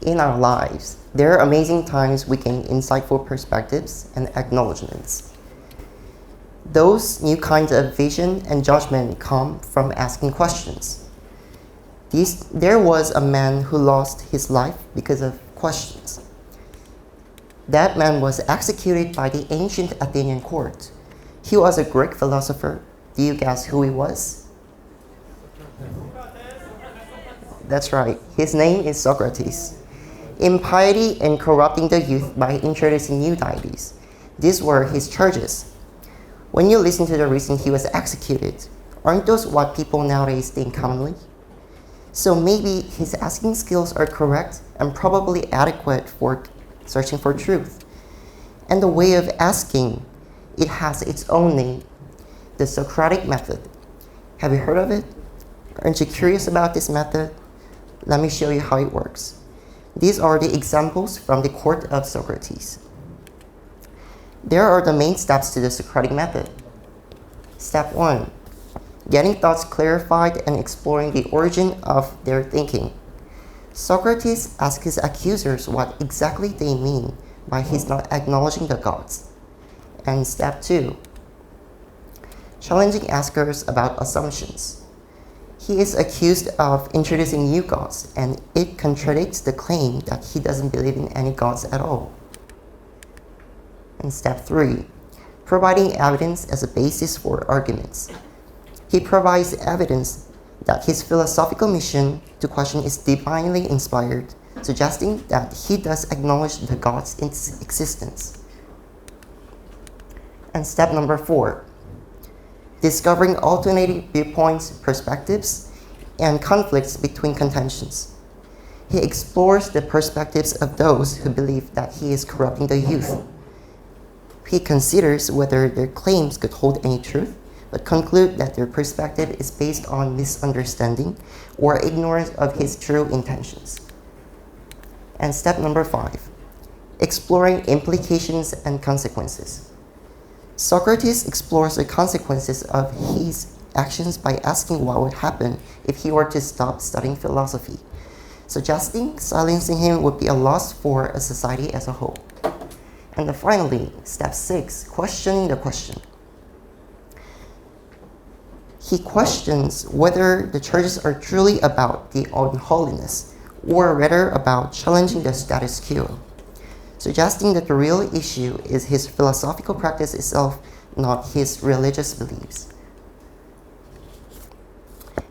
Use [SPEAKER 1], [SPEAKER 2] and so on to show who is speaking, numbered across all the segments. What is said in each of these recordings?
[SPEAKER 1] In our lives, there are amazing times we gain insightful perspectives and acknowledgments. Those new kinds of vision and judgment come from asking questions. There was a man who lost his life because of questions. That man was executed by the ancient Athenian court. He was a Greek philosopher. Do you guess who he was? That's right. His name is Socrates. Impiety and corrupting the youth by introducing new deities. These were his charges. When you listen to the reason he was executed, aren't those what people nowadays think commonly? So maybe his asking skills are correct and probably adequate for searching for truth. And the way of asking, it has its own name, the Socratic method. Have you heard of it? Aren't you curious about this method? Let me show you how it works. These are the examples from the court of Socrates. There are the main steps to the Socratic method. Step 1. Getting thoughts clarified and exploring the origin of their thinking. Socrates asked his accusers what exactly they mean by his not acknowledging the gods. And step 2. Challenging askers about assumptions. He is accused of introducing new gods, and it contradicts the claim that he doesn't believe in any gods at all. And step 3. Providing evidence as a basis for arguments. He provides evidence that his philosophical mission to question is divinely inspired, suggesting that he does acknowledge the God's existence. And step number 4, discovering alternative viewpoints, perspectives, and conflicts between contentions. He explores the perspectives of those who believe that he is corrupting the youth. He considers whether their claims could hold any truth, but conclude that their perspective is based on misunderstanding or ignorance of his true intentions. And step number 5, exploring implications and consequences. Socrates explores the consequences of his actions by asking what would happen if he were to stop studying philosophy, suggesting silencing him would be a loss for a society as a whole. And then finally, step 6, questioning the question. He questions whether the churches are truly about the unholiness or rather about challenging the status quo, suggesting that the real issue is his philosophical practice itself, not his religious beliefs.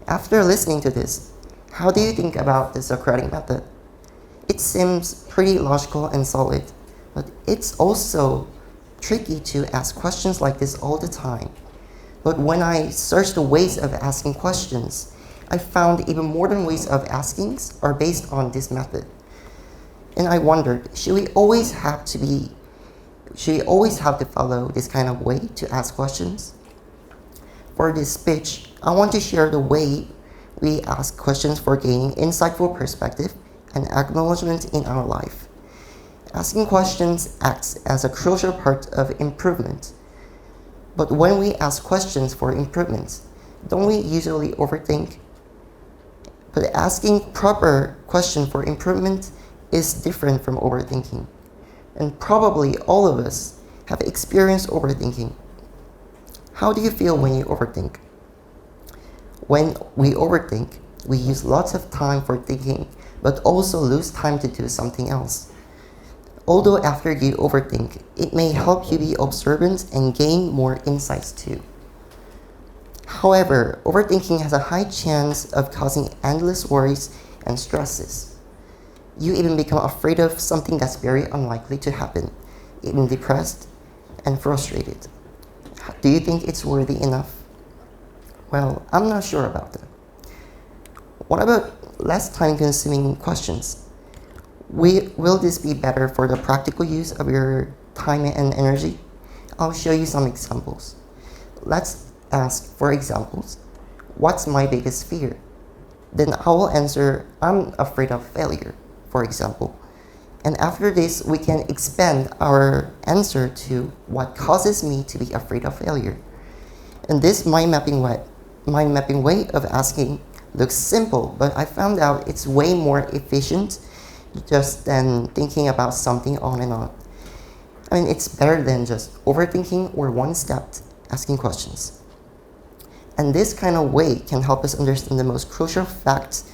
[SPEAKER 1] After listening to this, how do you think about the Socratic method? It seems pretty logical and solid, but it's also tricky to ask questions like this all the time. But when I searched the ways of asking questions, I found even modern ways of asking are based on this method. And I wondered, should we always have to follow this kind of way to ask questions? For this speech, I want to share the way we ask questions for gaining insightful perspective and acknowledgement in our life. Asking questions acts as a crucial part of improvement. But when we ask questions for improvements, don't we usually overthink? But asking proper question for improvement is different from overthinking. And probably all of us have experienced overthinking. How do you feel when you overthink? When we overthink, we use lots of time for thinking, but also lose time to do something else. Although after you overthink, it may help you be observant and gain more insights too. However, overthinking has a high chance of causing endless worries and stresses. You even become afraid of something that's very unlikely to happen, even depressed and frustrated. Do you think it's worthy enough? Well, I'm not sure about that. What about less time-consuming questions? Will this be better for the practical use of your time and energy? I'll show you some examples. Let's ask for examples. What's my biggest fear? Then I will answer, I'm afraid of failure, for example. And after this, we can expand our answer to what causes me to be afraid of failure. And this mind mapping way of asking looks simple, but I found out it's way more efficient just than thinking about something on and on. I mean, it's better than just overthinking or one-step asking questions. And this kind of way can help us understand the most crucial facts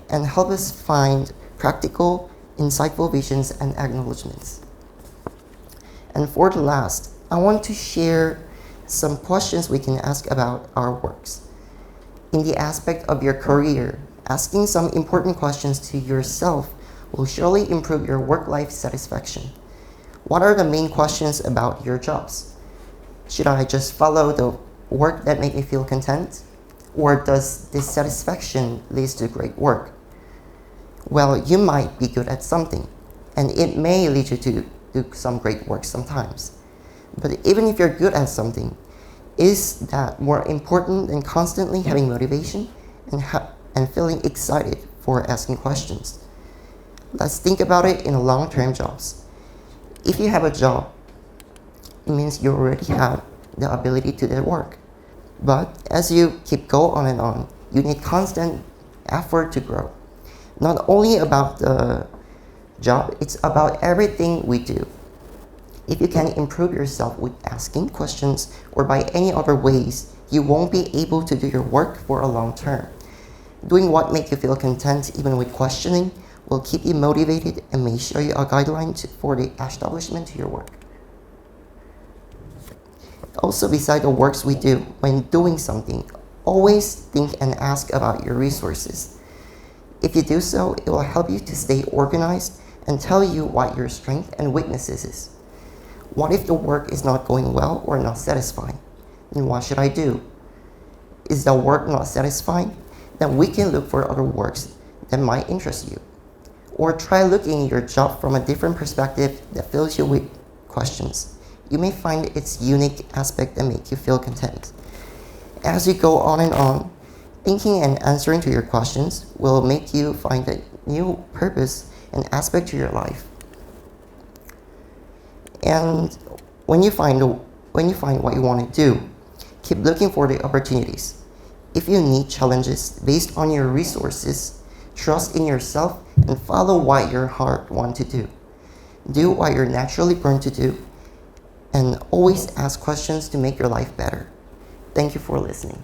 [SPEAKER 1] and help us find practical, insightful visions and acknowledgments. And for the last, I want to share some questions we can ask about our works. In the aspect of your career, asking some important questions to yourself will surely improve your work-life satisfaction. What are the main questions about your jobs? Should I just follow the work that makes me feel content? Or does dissatisfaction lead to great work? Well, you might be good at something, and it may lead you to do some great work sometimes. But even if you're good at something, is that more important than constantly having motivation and feeling excited for asking questions? Let's think about it in long-term jobs. If you have a job, it means you already have the ability to do work. But as you keep going on and on, you need constant effort to grow. Not only about the job, it's about everything we do. If you can improve yourself with asking questions or by any other ways, you won't be able to do your work for a long term. Doing what makes you feel content even with questioning will keep you motivated and may show you a guideline for the establishment to your work. Also, beside the works we do, when doing something, always think and ask about your resources. If you do so, it will help you to stay organized and tell you what your strengths and weaknesses is. What if the work is not going well or not satisfying? Then what should I do? Is the work not satisfying? Then we can look for other works that might interest you. Or try looking at your job from a different perspective that fills you with questions. You may find its unique aspect that make you feel content. As you go on and on, thinking and answering to your questions will make you find a new purpose and aspect to your life. And when you find what you want to do, keep looking for the opportunities. If you need challenges based on your resources, trust in yourself and follow what your heart wants to do. Do what you're naturally born to do, and always ask questions to make your life better. Thank you for listening.